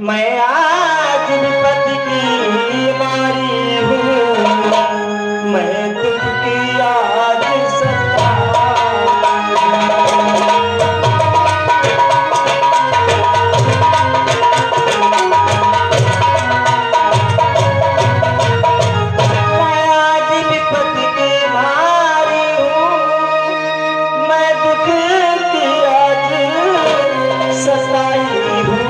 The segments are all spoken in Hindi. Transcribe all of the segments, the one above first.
मैं आज विपत्ति की मारी हूँ, मैं दुख की आज सता। मैं आज विपत्ति की मारी हूँ, मैं दुख की आज सताई हूँ।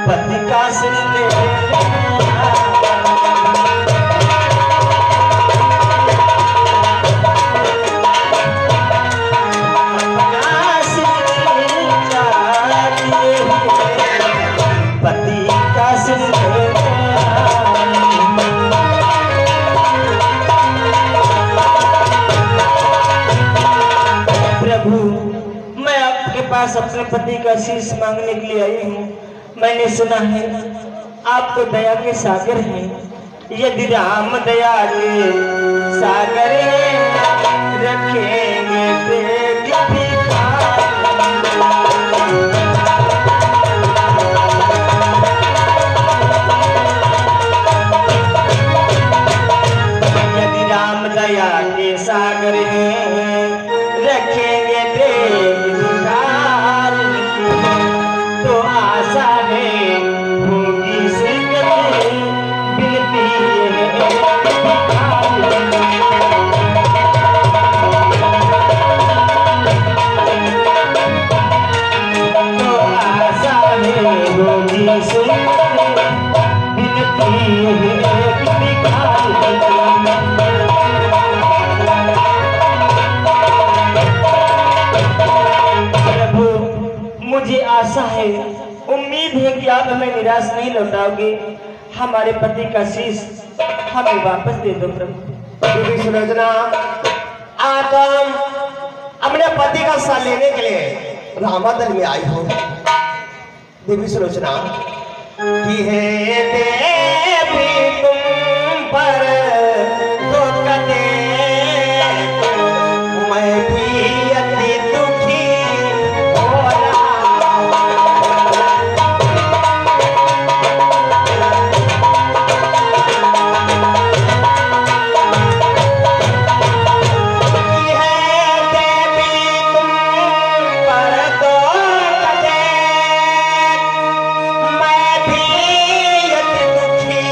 पति का सिर ले पति का सिर प्रभु, मैं आपके पास अपने पति का शीश मांगने के लिए आई हूँ। मैंने सुना है आप तो दया के सागर हैं। यदि राम दया के सागर रखेंगे देख यदि राम दया के सागर रखेंगे देख तो आशा है होगी सिगती बिनती तो आशा है होगी सिगती प्रभु, मुझे आशा है, उम्मीद है कि आप हमें निराश नहीं लौटाओगे। हमारे पति का शीश हमें वापस दे दो प्रभु। सुलोचना, आप अपने पति का साथ लेने के लिए रामादल में आई हो। देवी सुलोचना, कि है देवी तुम पर तो कदे मैं भी अति दुखी हो रहा। कि है देवी तुम पर तो कदे मैं भी अति दुखी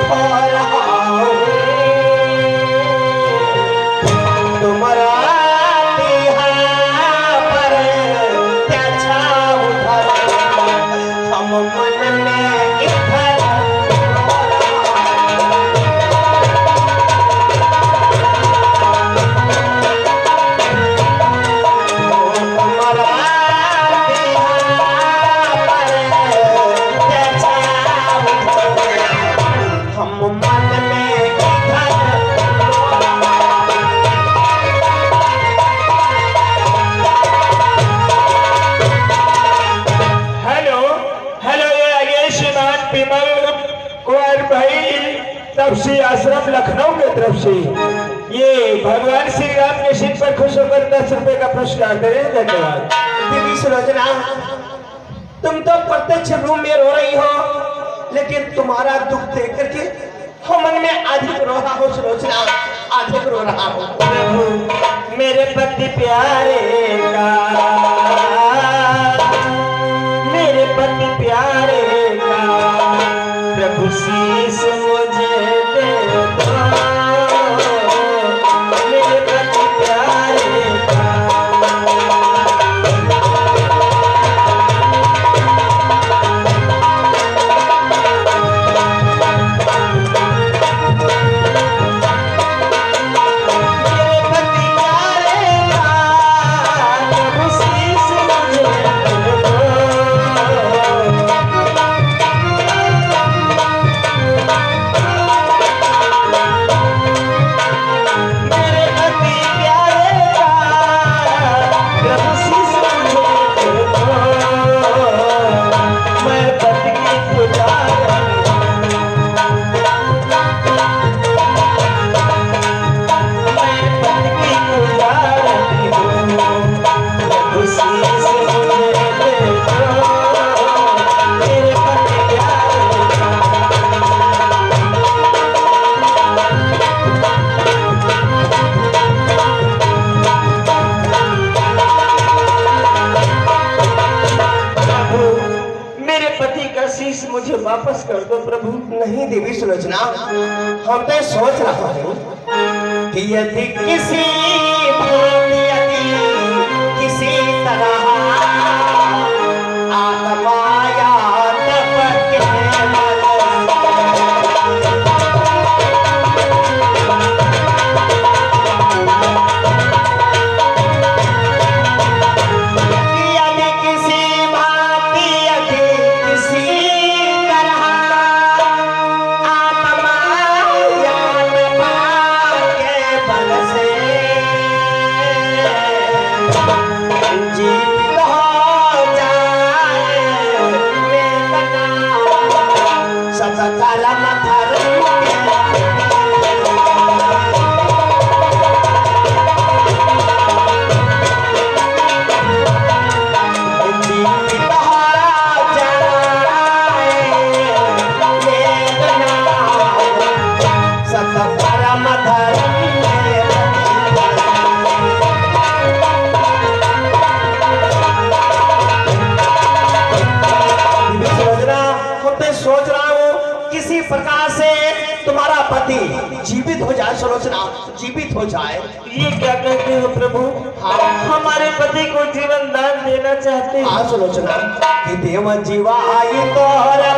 हो रहा हूँ। तुम्हारा पर त्याचा उधर हम मन में इधर तुम्हारा पर त्याचा उधर हम मन में इधर हेलो हेलो, ये आइए श्रीमान विमल कुंवर भाई तपसी आश्रम लखनऊ की तरफ से ये भगवान श्री राम के सिर पर खुश होकर 10 रुपए का पुरस्कार दे रहे हैं। धन्यवाद। देवी सुलोचना, तुम तो प्रत्यक्ष रूप में रो रही हो, लेकिन तुम्हारा दुख देख करके हम मन में अधिक रो रहा हो। सुलोचना, अधिक रो रहा हो। प्रभु, मेरे पति प्यारे का, मेरे पति प्यारे का प्रभु शीश मुझे दे दो। मेरे पति प्यारे का मेरे पति प्यारे का सुलोचना, हम तो सोच रहा हूँ कि यदि किसी किसी तरह आत्माया सोच रहा हूँ किसी प्रकार से तुम्हारा पति जीवित हो जाए। सुलोचना, जीवित हो जाए। ये क्या कहते हो प्रभु? हाँ, हमारे पति को जीवन दान देना चाहते हैं। हाँ सुलोचना, कि देव जीवा आई तोहर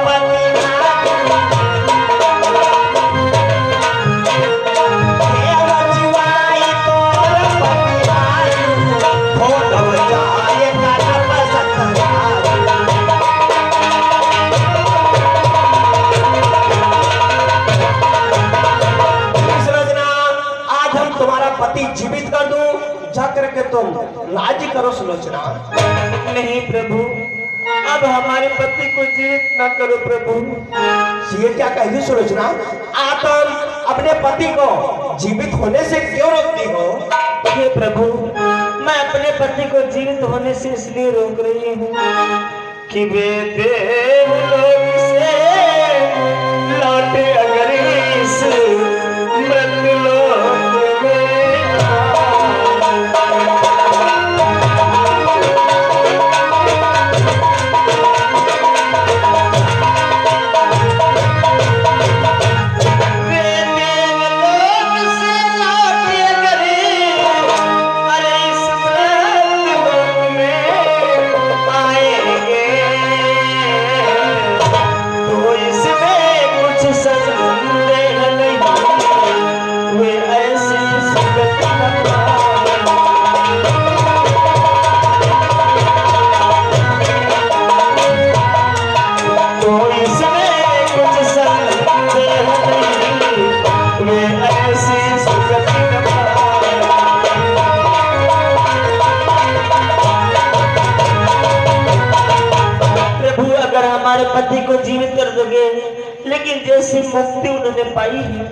पति जीवित कर दूं, जाकर के तुम राजी करो। सुलोचना, नहीं प्रभु, अब हमारे पति को जीवित न करो प्रभु। ये क्या कह दी सुलोचना? आप तुम अपने पति को जीवित होने से क्यों रोकती हो? हे प्रभु, मैं अपने पति को जीवित होने से इसलिए रोक रही हूँ कि वे देवलोक से लौटे अगर इस मृत्युलोक पति को जीवित कर दोगे, लेकिन जैसी मुक्ति उन्होंने पाई है,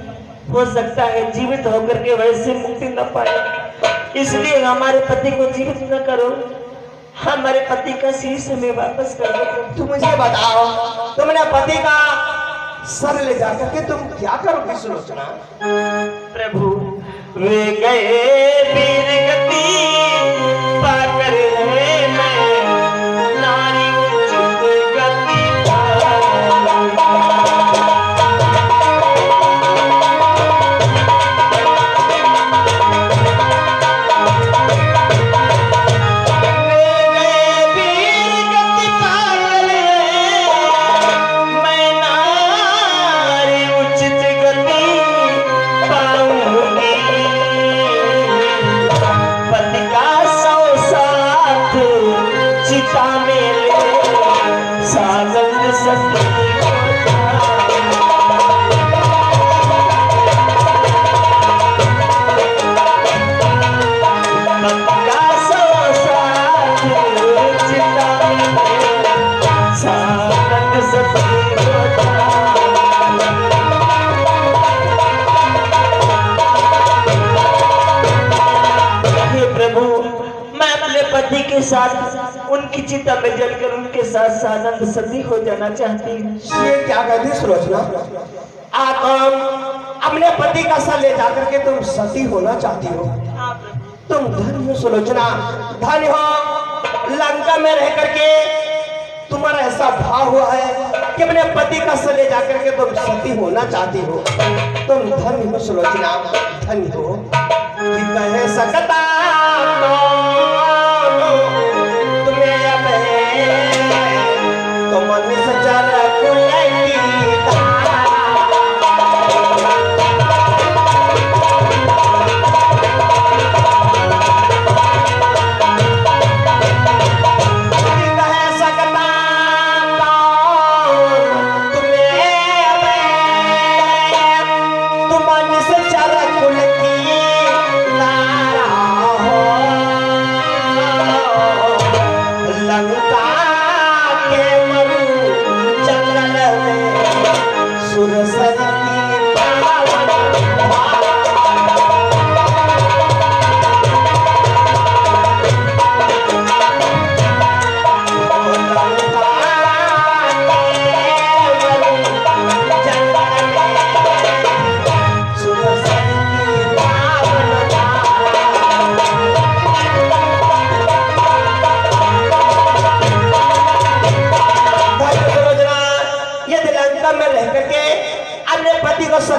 हो सकता है जीवित होकर के वैसे मुक्ति न पाए। इसलिए हमारे पति को जीवित न करो, हमारे पति का शीश हमें वापस कर दो। तुम मुझे बताओ, तुमने पति का सर ले जाकर के तुम क्या करोगे? सुलोचना, प्रभु वे गए वीर गति पाकर नारी उचित गति। पति के साथ उनकी चिता में जलकर उनके साथ सानंद सती हो जाना चाहती हूँ। ये क्या कहती सुलोचना? आप अपने पति का सर ले जाकर के तुम सती होना चाहती हो? तुम धन्य हो सुलोचना, धन्य हो। लंका में रह करके तुम्हारा ऐसा भाव हुआ है कि अपने पति का सर ले जाकर के तुम सती होना चाहती हो। तुम धन्य हो सुलोचना, धन्य हो कि कह सकता तुम्हें अब तो मन सचर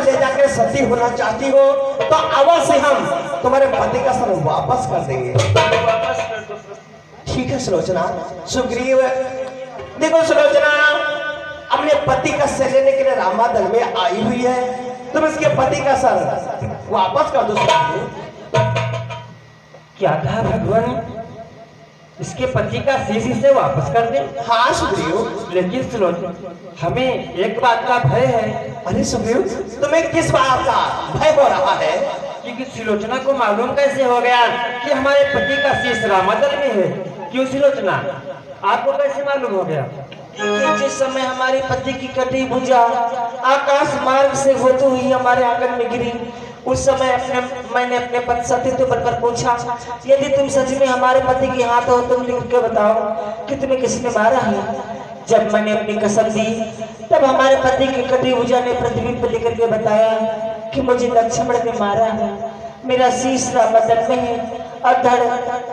ले जाकर सती होना चाहती हो तो अवश्य हम तुम्हारे पति का सर वापस कर देंगे। ठीक है सुलोचना। सुग्रीव देखो सुलोचना, अपने पति का सर लेने के लिए रामादल में आई हुई है, तुम इसके पति का सर वापस कर दो। क्या कहा भगवान? इसके पति का शीश इसे वापस कर दे? हाँ सुग्रीव, लेकिन सुलोचना हमें एक बात का भय है। अरे सुग्रीव, तुम्हें किस बात का भय हो रहा है? क्योंकि सुलोचना को मालूम कैसे हो गया कि हमारे पति का शीश रामादल में है? क्यों सुलोचना, आपको कैसे मालूम हो गया? जिस समय हमारे पति की कटी भुजा आकाश मार्ग से होती हुई हमारे आंगन में गिरी, उस समय मैंने अपने पति सत्य पर पूछा, यदि तुम सच में हमारे पति के हाथ हो तुम लिख के बताओ कि तुम्हें किसने मारा है। जब मैंने अपनी कसम दी तब हमारे पति की कटी भुजा ने पृथ्वी पर लिख के बताया कि मुझे लक्ष्मण ने मारा है। मेरा शीश रामादल में है और धड़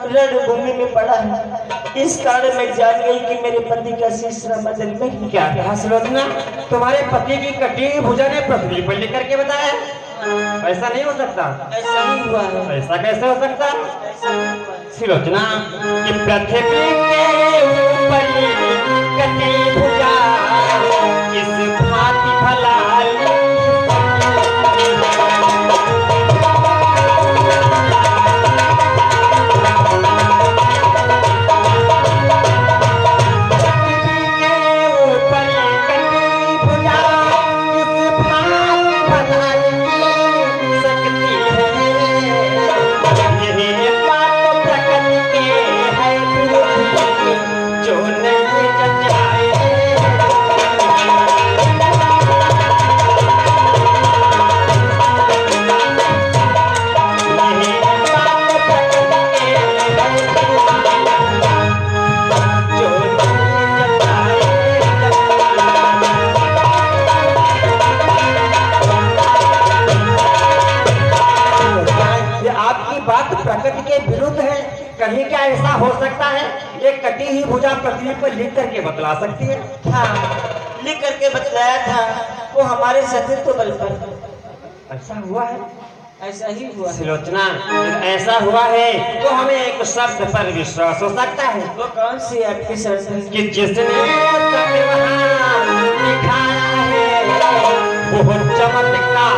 रणभूमि में पड़ा है। इस कारण मैं जान गई कि मेरे पति का शीश रामादल में है। क्या कहा सुलोचना? तुम्हारे पति की कटी भुजा ने पृथ्वी पर लिख करके बताया? ऐसा नहीं हो सकता। ऐसा ही हुआ है। ऐसा कैसे हो सकता सुलोचना कि पृथ्वी के ऊपर कटी भुजा किस भांति भला प्रकृति के विरुद्ध है। कहीं क्या ऐसा हो सकता है ये कटी ही भुजा पृथ्वी पर लिख करके बतला सकती है? हाँ, लिख करके बतलाया था वो हमारे सतीत्व बल पर। ऐसा हुआ है? ऐसा ही हुआ। सुलोचना ऐसा हुआ है तो हमें एक शब्द पर विश्वास हो सकता है। वो कौन सी आपकी शर्त? कि जिसने दिखाया है वो चमत्कार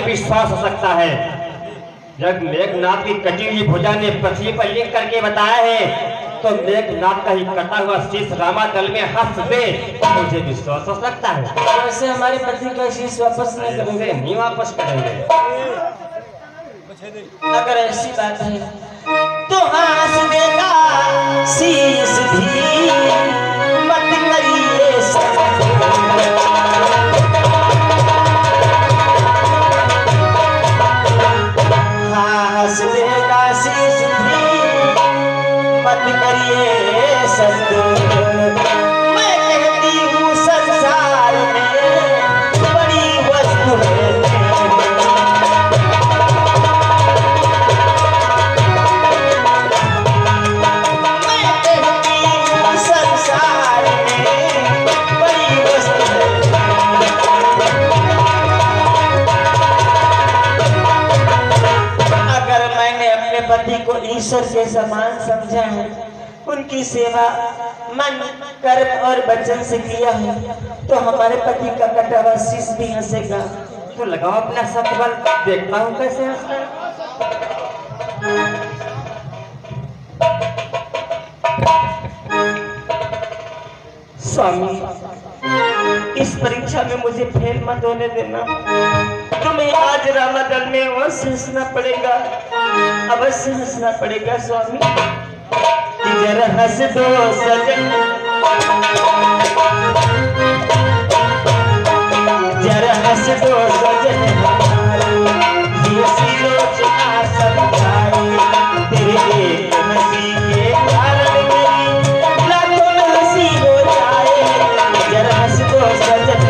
विश्वास हो सकता है। जब मेघनाथ की कटी हुई भुजा ने पृथ्वी पर लिख करके बताया है तो मेघनाथ का ही कटा हुआ शीश रामा दल में हंस दे तो मुझे विश्वास हो सकता है। वैसे हमारे पति का शीश वापस नहीं ऐसे करेंगे। नहीं वापस करेंगे। अगर ऐसी बात है तो हंस देगा शीश भी मत करिए हंस देगा शीश भी मत करिए सत्य। मैं कहती हूँ संसार में बड़ी वस्तु है। पति को ईश्वर के समान समझा है, उनकी सेवा मन कर्म और वचन से किया है, तो हमारे पति का कटा हुआ शीश भी हंसेगा। तो लगाओ अपना सतबल, देखता हूँ कैसे हंसता है। स्वामी, इस परीक्षा में मुझे फेल मत होने देना। तुम्हें आज रामादल में अवश्य हंसना पड़ेगा, अवश्य हंसना पड़ेगा स्वामी। जरा हंस दो सजन, जरा हंस दो सजन, ये सिलोचना समझाई तेरे एक हंसी के कारण मेरी लाखों में हंसी हो जाए। जरा हंस दो सजन,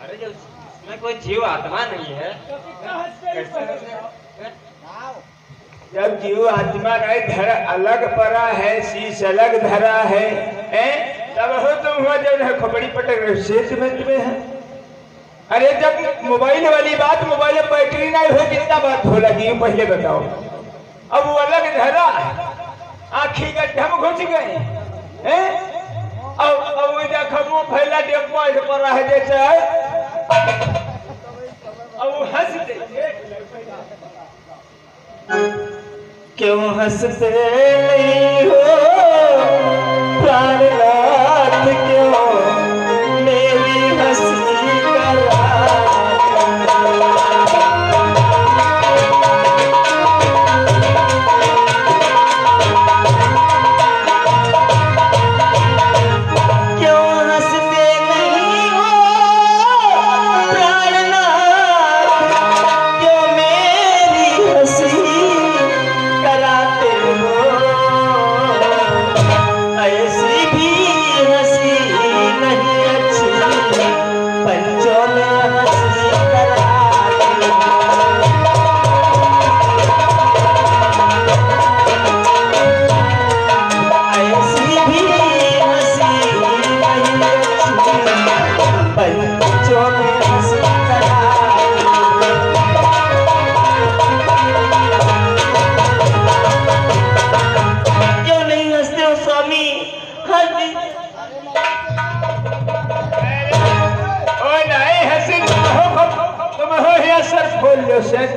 अरे जो इसमें कोई जीव आत्मा नहीं है। जब जीव आत्मा का धरा अलग पड़ा है, शीश अलग धरा है, तब हो तुम हुआ जब है खोपड़ी पटक रहे शेष में है। अरे जब मोबाइल वाली बात, मोबाइल में बैटरी नहीं हो कितना बात हो लगी पहले बताओ। अब वो अलग धरा है, आखी गड्ढा में घुस गए हैं। अब वो देखो फैला डेब्बा पर रह जैसे अब वो हंस दे। क्यों हंसते नहीं हो प्राणनाथ, क्यों मेरी हंसी करा।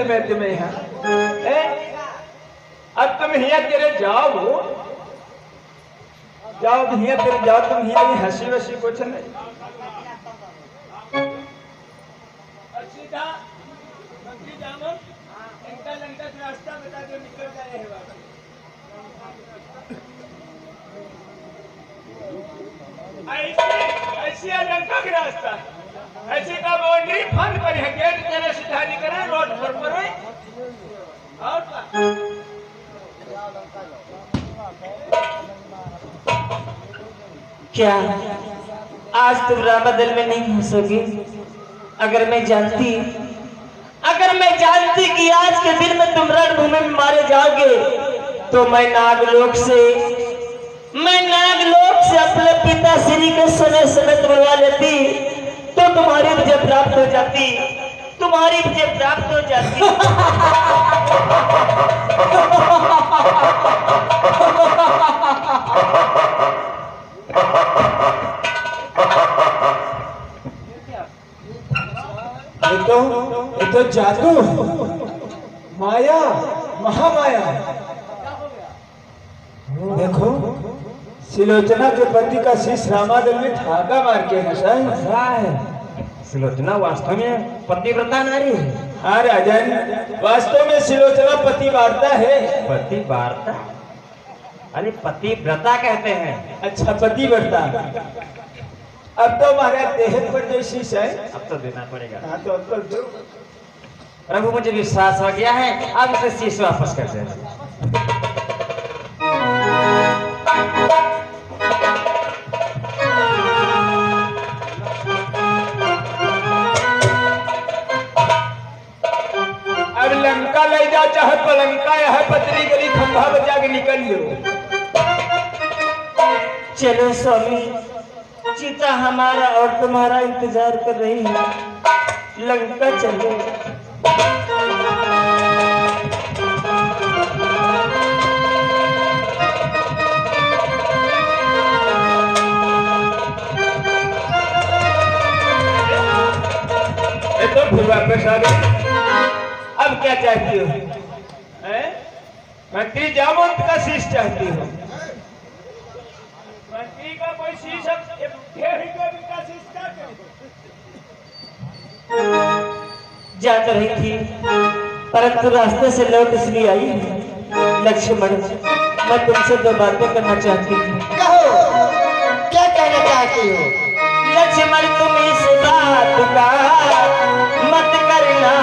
में तुम्हें यहाँ अब तुम हिया तेरे जाओ जाओ हिया तेरे जाओ तुम हिया भी हंसी वसी कुछ नहीं सीधा मंत्री जामन इनका लंका रास्ता बता दो निकल जाए है के रास्ता ऐसी का बाउंड्री फंड पर है, गेट तेरे सीधा नहीं करे, रोड पर है और क्या आज तुम रामादल में नहीं हंसोगी? अगर मैं जानती कि आज के दिन में तुम रणभूमि में मारे जाओगे तो मैं नागलोक से अपने पिता श्री के सोने समेत बुलवा लेती तो तुम्हारी विजय प्राप्त हो जाती, तुम्हारी विजय प्राप्त हो जाती। ये तो जादू, माया, महामाया। देखो सिलोचना के पति का शीश रामादल में ठाका मार के हंसा है। सुलोचना वास्तव में पतिव्रता नारी है। हाँ राजन, वास्तव में सिलोचना पतिवार्ता है। पतिवार्ता? अरे पतिव्रता कहते हैं। अच्छा पतिव्रता। अब तो महाराज देहत पर जो शीश है अब तो देना पड़ेगा। हाँ तो अब तो दो। प्रभु मुझे विश्वास हो गया है, अब उसे शीश वापस कर दे। अब लंका ले जा चाहे पलंका यह पत्री गली खंभा बजा के निकल लो। चलो स्वामी, चिता हमारा और तुम्हारा इंतजार कर रही है, लंका चलो। ये तो फिर वापस आ गई। अब क्या चाहती हो? मंत्री जामवंत का शीश चाहती हो? मंत्री का कोई शीश का शीश क्या जाकर रही थी परंतु रास्ते से लौट इसलिए आई। लक्ष्मण, मैं तुमसे दो बातें करना चाहती हूँ। कहो, क्या कहना चाहती हो? लक्ष्मण, तुम इस बात का मत करना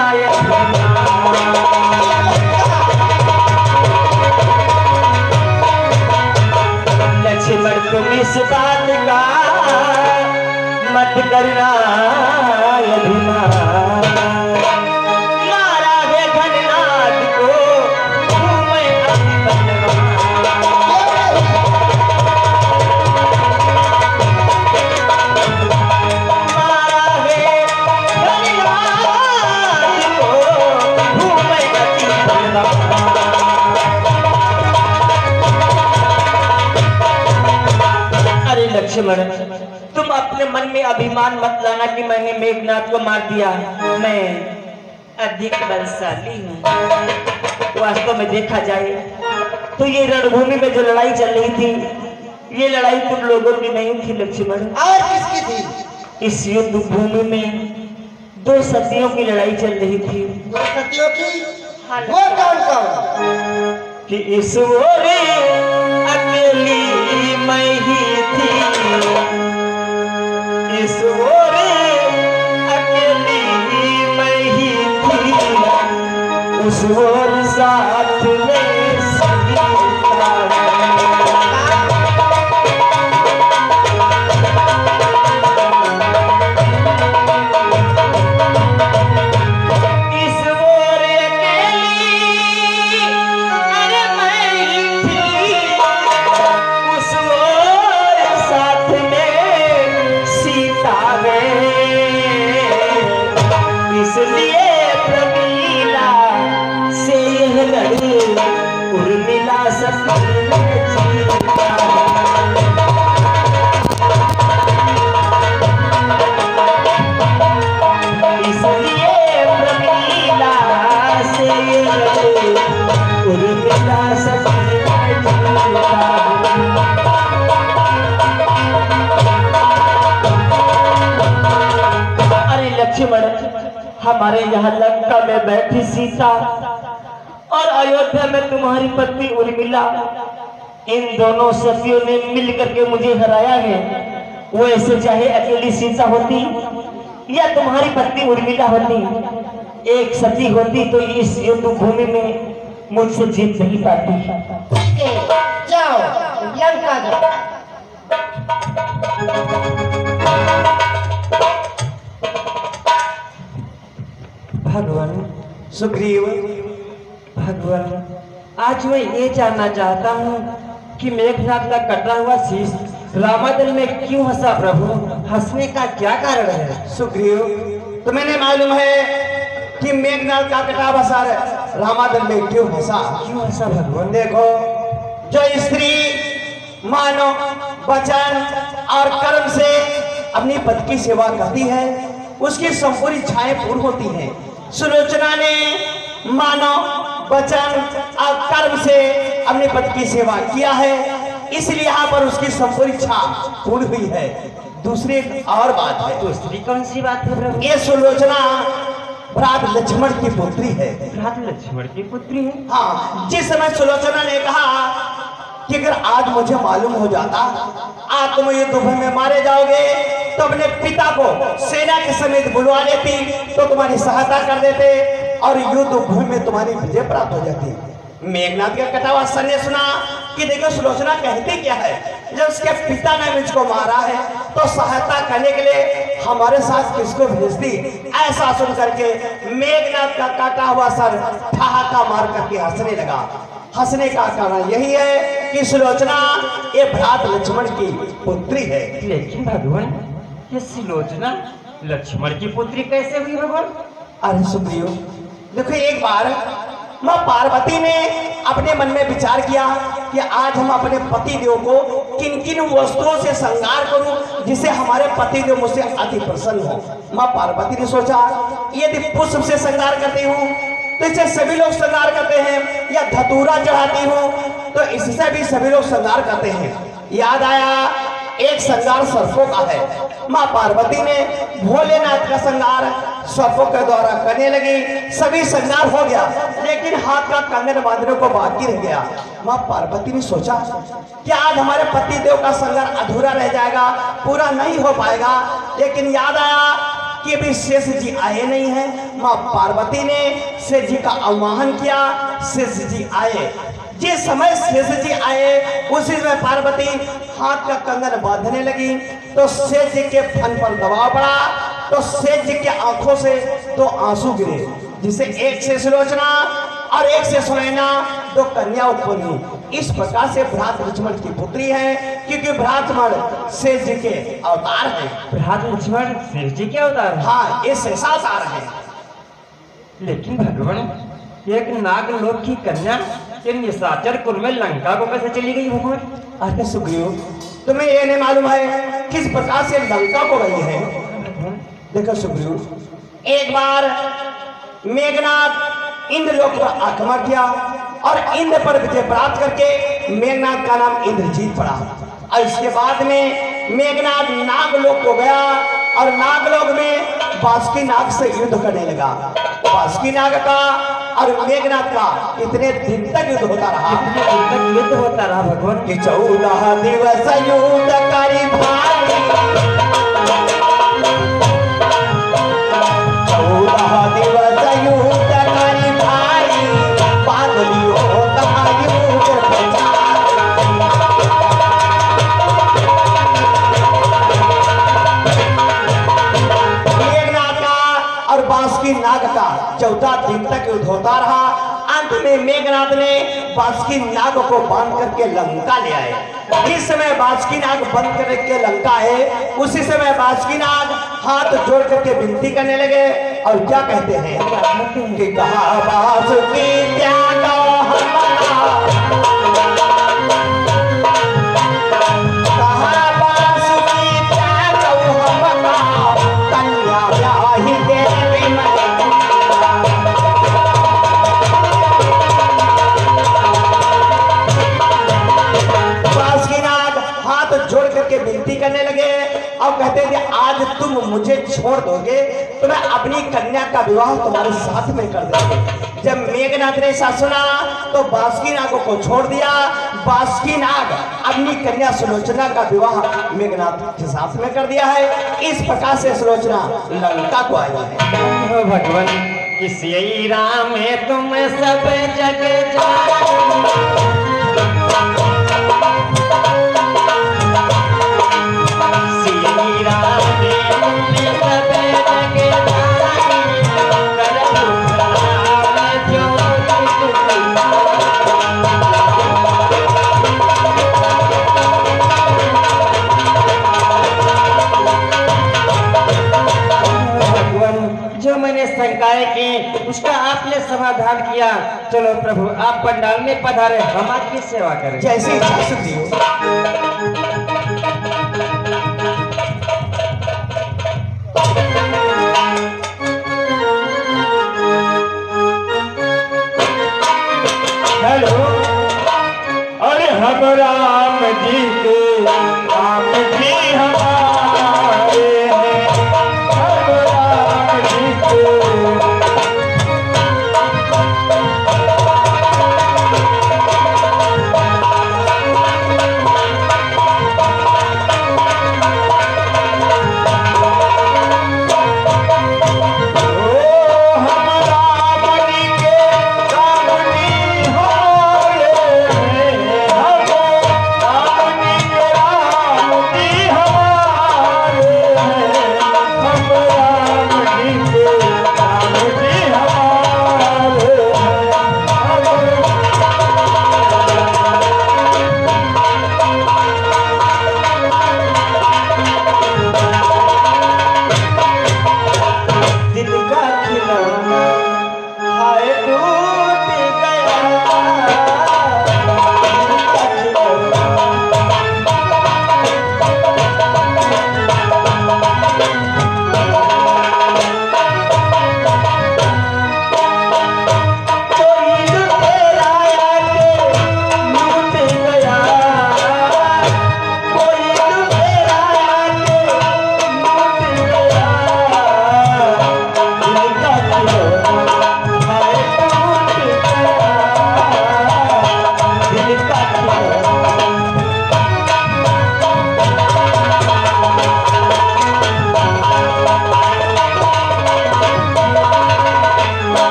लक्ष्मण, तुम इस बात का मत करना मारा है घननाद को घूमे मारा है घननाद को घूमे अरे लक्ष्मण, तुम अपने मन में अभिमान मत लाना कि मैंने मेघनाथ को मार दिया, मैं अधिक बलशाली हूँ। वास्तव में देखा जाए तो ये रणभूमि में जो लड़ाई चल रही थी, ये लड़ाई तुम लोगों की नहीं थी लक्ष्मण। और किसकी थी? इस युद्ध भूमि में दो सतियों की लड़ाई चल रही थी। दो सतियों की? हाँ, वो कौन कौन? कि इस ओरे अकेली मैं ही थी, इस ओरे अकेली मैं ही थी, उस ओर साथ में सभी हमारे यहाँ लंका में बैठी सीता और अयोध्या में तुम्हारी पत्नी उर्मिला, इन दोनों सखियों ने मिल करके मुझे हराया है वो ऐसे चाहे अकेली सीता होती या तुम्हारी पत्नी उर्मिला होती, एक सती होती तो इस युद्ध भूमि में मुझसे जीत नहीं पाती। जाओ लंका जाओ। भगवान सुग्रीव, भगवान, आज मैं ये जानना चाहता हूँ कि मेघनाथ का कटा हुआ शीश रामादल में क्यों हंसा प्रभु? हंसने का क्या कारण है? सुग्रीव, तुम्हें नहीं मालूम है कि मेघनाथ का कटा हुआ सर रामादल में क्यों हंसा? क्यों हंसा भगवान? देखो, जो स्त्री मानो वचन और कर्म से अपनी पति की सेवा करती है उसकी संपूर्ण इच्छाएं पूर्ण होती हैं। सुलोचना ने मानो वचन और कर्म से अपने पति की सेवा किया है, इसलिए यहाँ पर उसकी संपूर्ण इच्छा पूर्ण हुई है। दूसरी एक और बात है। दूसरी कौन सी बात है प्रभु? ये सुलोचना भ्रात लक्ष्मण की पुत्री है। भ्रात लक्ष्मण की पुत्री है? हाँ, जिस समय सुलोचना ने कहा कि अगर आज मुझे मालूम हो जाता आज तुम युद्ध भूमि में मारे जाओगे तो अपने पिता को सेना के समेत बुलवा लेती तो तुम्हारी सहायता कर देते और युद्ध भूमि में तुम्हारी विजय प्राप्त हो जाती। मेघनाथ का कटा हुआ सर ने सुना कि देखो सुलोचना कहती क्या है, जब उसके पिता ने मुझको मारा है तो सहायता करने के लिए हमारे साथ किसको भेज दी। ऐसा सुन करके मेघनाथ का काटा हुआ सर ठहाका मार करके हंसने लगा। हंसने का कारण यही है कि सुलोचना ये भ्रात लक्ष्मण की पुत्री है। लेकिन भगवान, ये सुलोचना लक्ष्मण की पुत्री कैसे हुई भगवान? अरे सुग्रीव, देखो एक बार माँ पार्वती ने अपने मन में विचार किया कि आज हम अपने पति देव को किन किन वस्तुओं से श्रृंगार करूं जिससे हमारे पति देव मुझसे अति प्रसन्न हो। माँ पार्वती ने सोचा यदि पुष्प से श्रृंगार करती हूँ तो इससे सभी लोग श्रृंगार करते हैं, या धतूरा चढ़ाती हूँ तो इससे भी सभी लोग श्रृंगार करते हैं। याद आया एक श्रृंगार सर्पों का है। माँ पार्वती ने भोलेनाथ का श्रृंगार सर्पों के द्वारा करने लगी। सभी श्रृंगार हो गया लेकिन हाथ का कंगन बांधने को बाकी रह गया। माँ पार्वती ने सोचा कि आज हमारे पति देव का श्रृंगार अधूरा रह जाएगा, पूरा नहीं हो पाएगा। लेकिन याद आया कि अभी शेष जी आए नहीं हैं। माँ पार्वती ने शेष जी का आह्वान किया, शेष जी आए। जिस समय शेष जी आए उसी में पार्वती हाथ का कंगन बांधने लगी तो शेष जी के फन पर दबाव पड़ा तो शेष जी के आंखों से दो आंसू गिरे, जिसे एक से सुलोचना और एक से सुनैना दो कन्या उत्पन्न हुई। इस प्रकार से भ्रात लक्ष्मण की पुत्री है, क्योंकि भ्रात लक्ष्मण शेष जी के अवतार है। भ्रात लक्ष्मण शेष जी के अवतार है? हाँ, ये शेषा अवतार है। लेकिन भगवान, एक नागलोक की कन्या निशाचर कुल में लंका को कैसे चली गई भगवान? अरे सुग्रीव, तुम्हें ये नहीं मालूम है किस प्रकार से लंका को गई है? देखो सुग्रीव, एक बार मेघनाथ इंद्रलोक पर आक्रमण किया और इंद्र पर विजय प्राप्त करके मेघनाथ का नाम इंद्रजीत पड़ा। और इसके बाद में मेघनाथ नागलोक को गया और नागलोक में बासुकी नाग से युद्ध करने लगा। बासुकी नाग का और मेघनाथ का इतने दिन तक युद्ध होता रहा। कितने दिन तक युद्ध होता रहा भगवान? कि 14 दिवस युद्ध करी भाई, 14 दिवस युद्ध करी भाई, बादलियों का युद्ध प्रचार। मेघनाथ का और बासुकी नाग का 14 दिन तक युद्ध होता रहा। अंत में मेघनाथ ने बासुकी नाग को बांध करके लंका ले आए। जिस समय बासुकी नाग बंद करके लंका है उसी समय बासुकी नाग हाथ जोड़ करके विनती करने लगे और क्या कहते हैं कि कहा बासुकी त्यागो हमारा, कहा बासुकी त्यागो हमारा, कन्या ब्याही देवी मैं। जोड़ करके विनती करने लगे और कहते थे आज तुम मुझे छोड़ दोगे तो मैं अपनी कन्या का विवाह तुम्हारे साथ में कर देंगे। जब मेघनाथ ने ऐसा सुना तो बासुकी नाग को छोड़ दिया। बासुकीनाग अपनी कन्या सुलोचना का विवाह मेघनाथ के साथ में कर दिया है। इस प्रकार से सुलोचना लंका को आई है। भगवान किस यही राम है तुम सब जग शंकाएं की उसका आपने समाधान किया। चलो प्रभु आप पंडाल में पधारे, हम आपकी सेवा करें। जैसे इच्छा सुधी हो। हेलो, अरे हम राम जी के राम जी हमारे हैं, हम राम जी के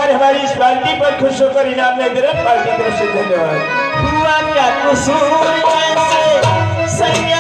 हमारी इस पार्टी पर खुश होकर इनाम में पार्टी की तरफ से धन्यवाद। हुआ क्या कसूर ऐसे सैया